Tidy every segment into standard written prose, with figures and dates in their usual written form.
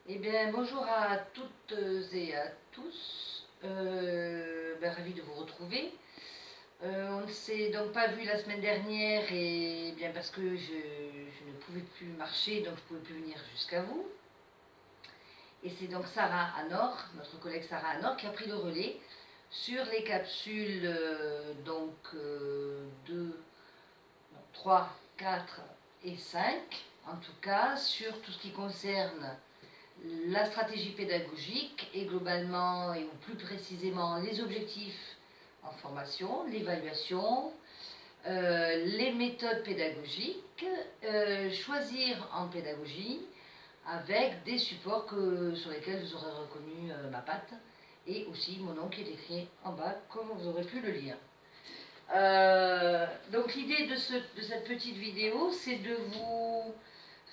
Eh bien, bonjour à toutes et à tous. Ravi de vous retrouver. On ne s'est donc pas vu la semaine dernière, et bien parce que je ne pouvais plus marcher, donc je ne pouvais plus venir jusqu'à vous. Et c'est donc Sarah Anor, notre collègue Sarah Anor, qui a pris le relais sur les capsules 2, 3, 4 et 5, en tout cas sur tout ce qui concerne la stratégie pédagogique et globalement, et ou plus précisément, les objectifs en formation, l'évaluation, les méthodes pédagogiques, choisir en pédagogie, avec des supports sur lesquels vous aurez reconnu ma patte, et aussi mon nom qui est écrit en bas, comme vous aurez pu le lire. Donc l'idée de cette petite vidéo, c'est de vous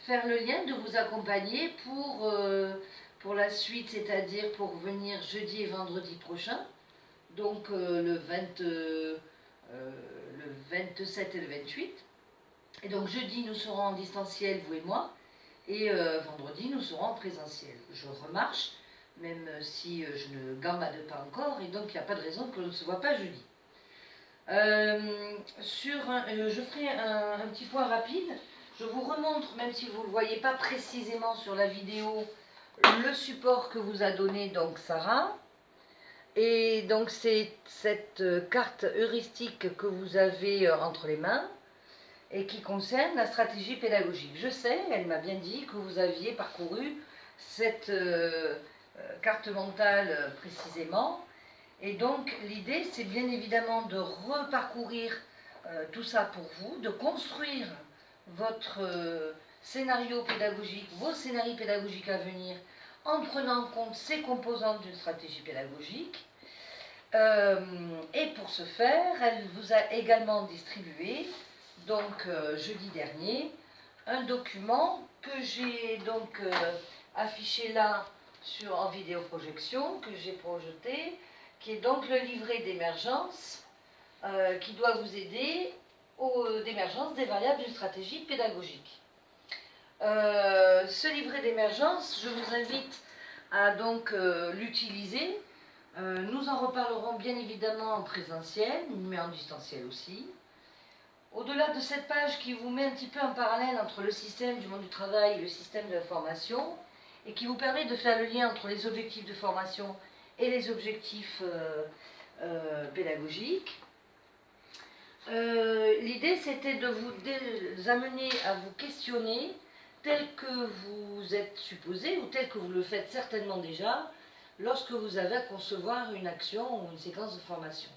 faire le lien, de vous accompagner pour la suite, c'est-à-dire pour venir jeudi et vendredi prochain, donc le 27 et le 28. Et donc jeudi, nous serons en distanciel, vous et moi, et vendredi, nous serons en présentiel. Je remarche, même si je ne gambade pas encore, et donc il n'y a pas de raison que l'on ne se voit pas jeudi. Je ferai un petit point rapide. Je vous remontre, même si vous ne le voyez pas précisément sur la vidéo, le support que vous a donné donc Sarah. Et donc c'est cette carte heuristique que vous avez entre les mains et qui concerne la stratégie pédagogique. Je sais, elle m'a bien dit que vous aviez parcouru cette carte mentale précisément. Et donc l'idée, c'est bien évidemment de reparcourir tout ça pour vous, de construire votre scénario pédagogique, vos scénarios pédagogiques à venir, en prenant en compte ces composantes d'une stratégie pédagogique. Et pour ce faire, elle vous a également distribué, donc jeudi dernier, un document que j'ai donc affiché là en vidéoprojection, que j'ai projeté, qui est donc le livret d'émergence, qui doit vous aider d'émergence des variables d'une stratégie pédagogique. Ce livret d'émergence, je vous invite à donc l'utiliser. Nous en reparlerons bien évidemment en présentiel, mais en distanciel aussi. Au-delà de cette page qui vous met un petit peu en parallèle entre le système du monde du travail et le système de la formation, et qui vous permet de faire le lien entre les objectifs de formation et les objectifs pédagogiques. L'idée, c'était de vous amener à vous questionner tel que vous êtes supposé, ou tel que vous le faites certainement déjà, lorsque vous avez à concevoir une action ou une séquence de formation.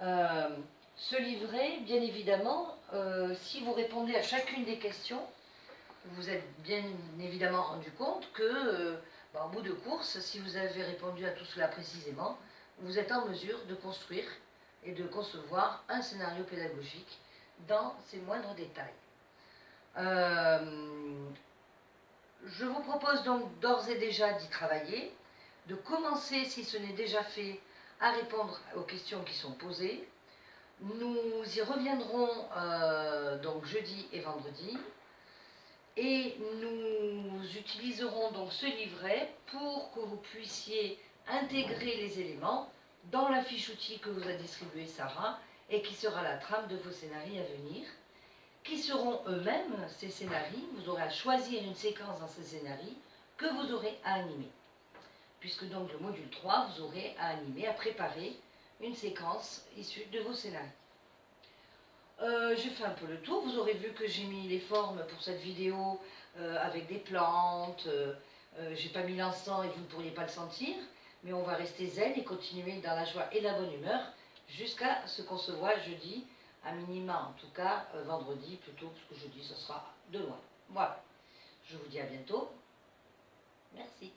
Ce livret, bien évidemment, si vous répondez à chacune des questions, vous vous êtes bien évidemment rendu compte que, en bout de course, si vous avez répondu à tout cela précisément, vous êtes en mesure de construire et de concevoir un scénario pédagogique dans ses moindres détails. Je vous propose donc d'ores et déjà d'y travailler, de commencer, si ce n'est déjà fait, à répondre aux questions qui sont posées. Nous y reviendrons donc jeudi et vendredi, et nous utiliserons donc ce livret pour que vous puissiez intégrer les éléments dans la fiche outil que vous a distribuée Sarah, et qui sera la trame de vos scénarios à venir, qui seront eux-mêmes ces scénarios. Vous aurez à choisir une séquence dans ces scénarios que vous aurez à animer. Puisque donc le module 3, vous aurez à animer, à préparer une séquence issue de vos scénarios. J'ai fait un peu le tour. Vous aurez vu que j'ai mis les formes pour cette vidéo avec des plantes. J'ai pas mis l'encens et vous ne pourriez pas le sentir, mais on va rester zen et continuer dans la joie et la bonne humeur jusqu'à ce qu'on se voit jeudi, à minima en tout cas vendredi plutôt, parce que jeudi ce sera de loin. Voilà. Je vous dis à bientôt. Merci.